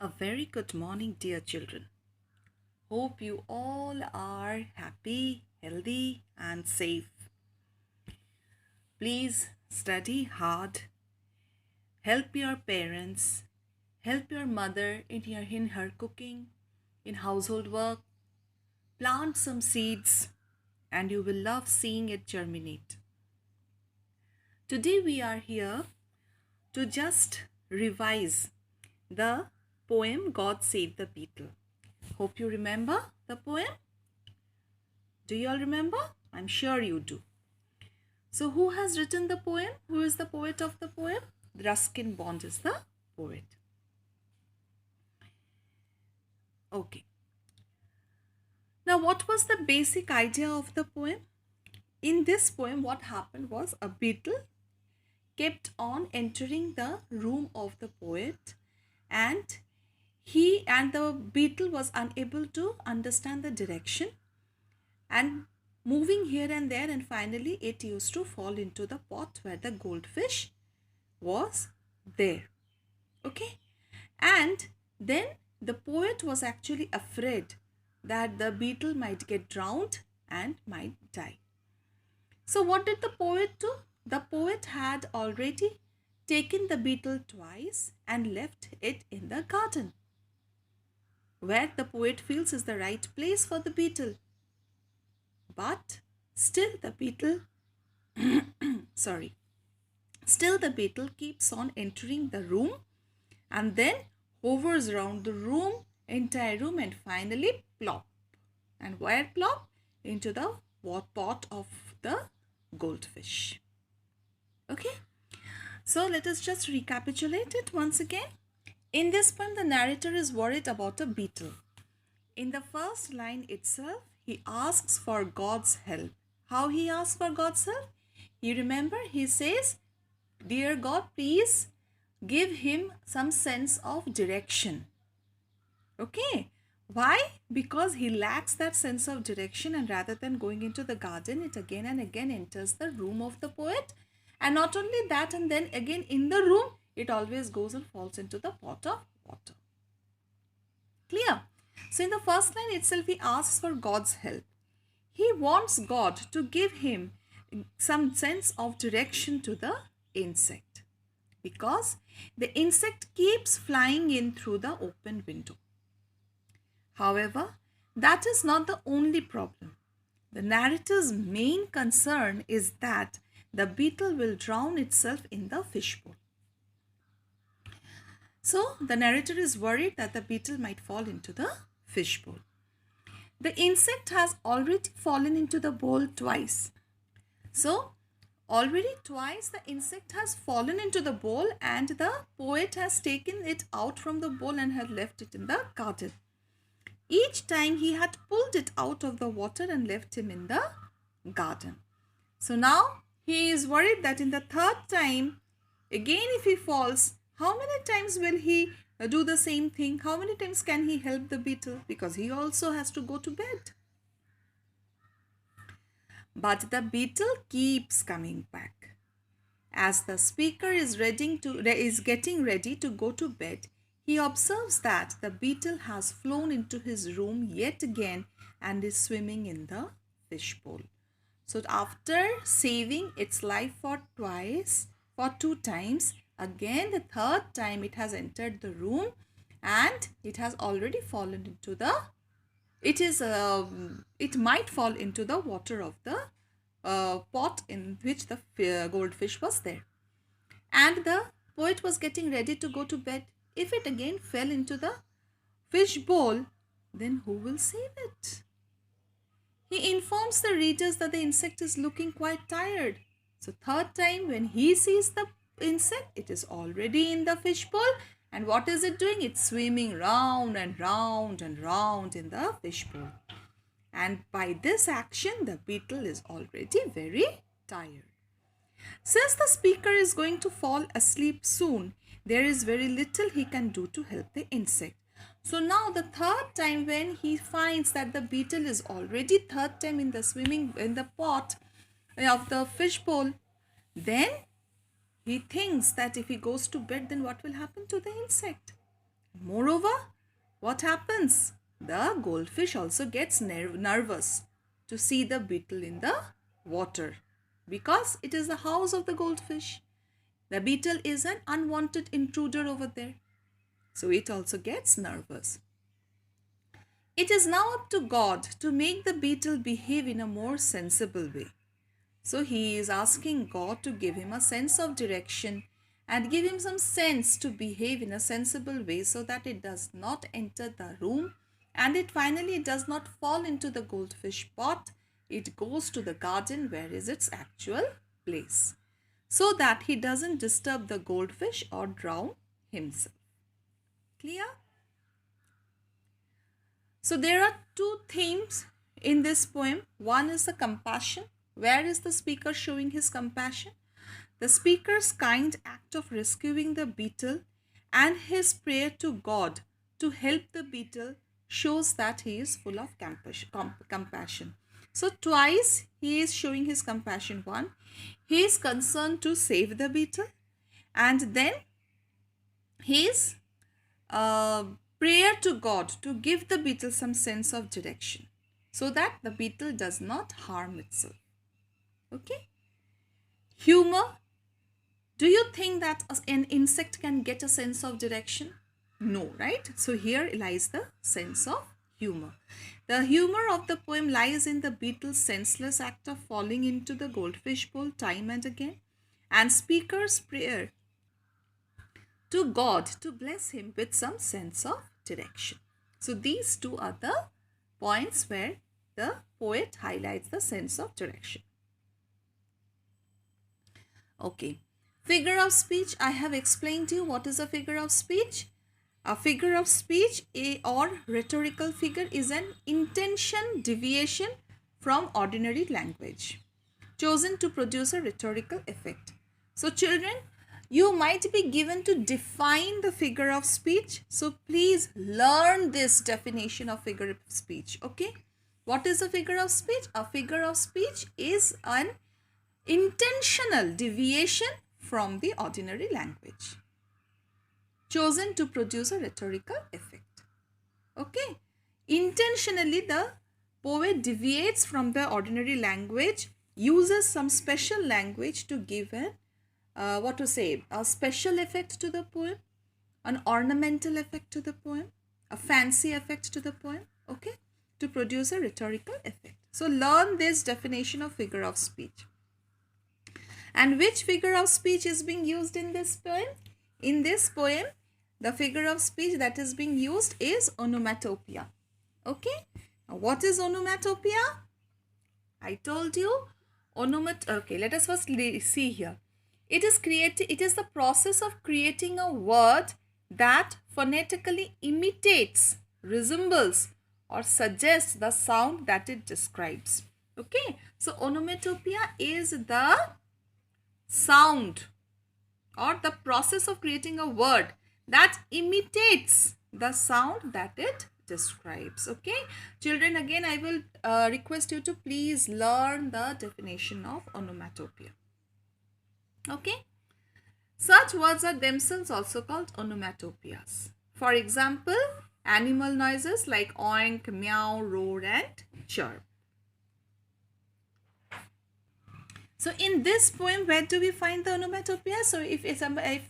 A very good morning, dear children. Hope you all are happy, healthy, and safe. Please study hard, help your parents, help your mother in her cooking, in household work, plant some seeds, and you will love seeing it germinate. Today we are here to just revise the poem God Save the Beetle. Hope you remember the poem. Do you all remember? I'm sure you do. So who has written the poem? Who is the poet of the poem? Ruskin Bond is the poet. Okay. Now what was the basic idea of the poem? In this poem, what happened was a beetle kept on entering the room of the poet, and the beetle was unable to understand the direction and moving here and there, and finally it used to fall into the pot where the goldfish was there. Okay, and then the poet was actually afraid that the beetle might get drowned and might die. So what did the poet do? The poet had already taken the beetle twice and left it in the garden, where the poet feels is the right place for the beetle. But still the beetle sorry still the beetle keeps on entering the room and then hovers around the entire room, and finally plop. And where plop? Into the pot of the goldfish. Okay, so let us just recapitulate it once again. In this poem, the narrator is worried about a beetle. In the first line itself, he asks for God's help. How he asks for God's help? You remember, he says, "Dear God, please give him some sense of direction." Okay. Why? Because he lacks that sense of direction, and rather than going into the garden, it again and again enters the room of the poet. And not only that, and then again in the room, it always goes and falls into the pot of water. Clear? So in the first line itself, he asks for God's help. He wants God to give him some sense of direction to the insect, because the insect keeps flying in through the open window. However, that is not the only problem. The narrator's main concern is that the beetle will drown itself in the fishbowl. So the narrator is worried that the beetle might fall into the fishbowl. The insect has already fallen into the bowl twice. So already twice the insect has fallen into the bowl, and the poet has taken it out from the bowl and had left it in the garden. Each time he had pulled it out of the water and left him in the garden. So now he is worried that in the third time, again if he falls, how many times will he do the same thing? How many times can he help the beetle? Because he also has to go to bed. But the beetle keeps coming back. As the speaker is getting ready to go to bed, he observes that the beetle has flown into his room yet again and is swimming in the fishbowl. So after saving its life for two times, again the third time it has entered the room and it has already fallen into the, it might fall into the water of the pot in which the goldfish was there. And the poet was getting ready to go to bed. If it again fell into the fish bowl, then who will save it? He informs the readers that the insect is looking quite tired. So third time when he sees the insect, it is already in the fish bowl. And what is it doing? It's swimming round and round and round in the fish bowl. And by this action, the beetle is already very tired. Since the speaker is going to fall asleep soon, there is very little he can do to help the insect. So now the third time when he finds that the beetle is already third time in the pot of the fish bowl, then he thinks that if he goes to bed, then what will happen to the insect? Moreover, what happens? The goldfish also gets nervous to see the beetle in the water because it is the house of the goldfish. The beetle is an unwanted intruder over there. So it also gets nervous. It is now up to God to make the beetle behave in a more sensible way. So he is asking God to give him a sense of direction and give him some sense to behave in a sensible way so that it does not enter the room and it finally does not fall into the goldfish pot. It goes to the garden where is its actual place so that he doesn't disturb the goldfish or drown himself. Clear? So there are two themes in this poem. One is the compassion. Where is the speaker showing his compassion? The speaker's kind act of rescuing the beetle and his prayer to God to help the beetle shows that he is full of compassion. So twice he is showing his compassion. One, he is concerned to save the beetle, and then his prayer to God to give the beetle some sense of direction so that the beetle does not harm itself. Okay? Humor. Do you think that an insect can get a sense of direction? No, right? So here lies the sense of humor. The humor of the poem lies in the beetle's senseless act of falling into the goldfish bowl time and again, and speaker's prayer to God to bless him with some sense of direction. So these two are the points where the poet highlights the sense of direction. Okay. Figure of speech. I have explained to you what is a figure of speech. A figure of speech or rhetorical figure is an intention deviation from ordinary language chosen to produce a rhetorical effect. So children, you might be given to define the figure of speech. So please learn this definition of figure of speech. Okay. What is a figure of speech? A figure of speech is an intentional deviation from the ordinary language chosen to produce a rhetorical effect. Okay. Intentionally the poet deviates from the ordinary language, uses some special language to give a special effect to the poem, an ornamental effect to the poem, a fancy effect to the poem, okay, to produce a rhetorical effect. So learn this definition of figure of speech. And which figure of speech is being used in this poem? In this poem, the figure of speech that is being used is onomatopoeia. Okay. Now, what is onomatopoeia? I told you okay, let us first see here. It is the process of creating a word that phonetically imitates, resembles, or suggests the sound that it describes. Okay. So onomatopoeia is the sound or the process of creating a word that imitates the sound that it describes. Okay, children, again I will request you to please learn the definition of onomatopoeia. Okay, such words are themselves also called onomatopoeias. For example, animal noises like oink, meow, roar and chirp. So in this poem, where do we find the onomatopoeia? So if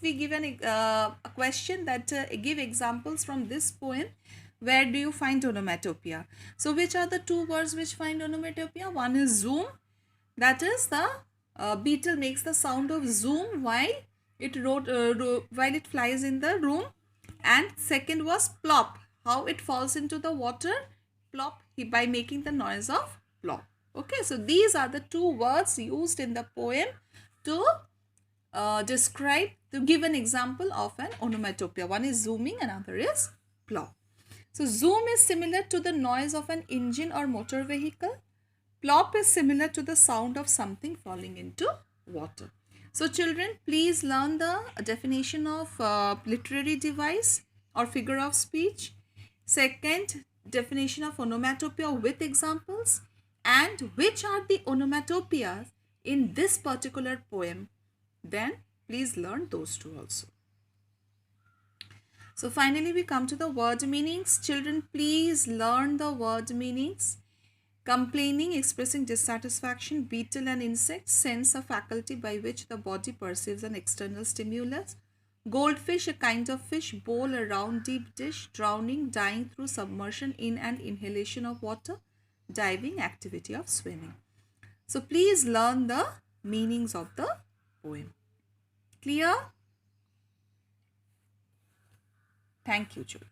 we give a question that give examples from this poem, where do you find onomatopoeia? So which are the two words which find onomatopoeia? One is zoom, that is the beetle makes the sound of zoom while it flies in the room, and second was plop, how it falls into the water, plop, by making the noise of plop. Okay, so these are the two words used in the poem to give an example of an onomatopoeia. One is zooming, another is plop. So zoom is similar to the noise of an engine or motor vehicle. Plop is similar to the sound of something falling into water. So children, please learn the definition of literary device or figure of speech. Second, definition of onomatopoeia with examples. And which are the onomatopoeias in this particular poem, then please learn those two also. So finally we come to the word meanings. Children, please learn the word meanings. Complaining, expressing dissatisfaction, beetle and insect, sense a faculty by which the body perceives an external stimulus. Goldfish, a kind of fish. Bowl, a round deep dish. Drowning, dying through submersion in and inhalation of water. Diving, activity of swimming. So please learn the meanings of the poem. Clear? Thank you, children.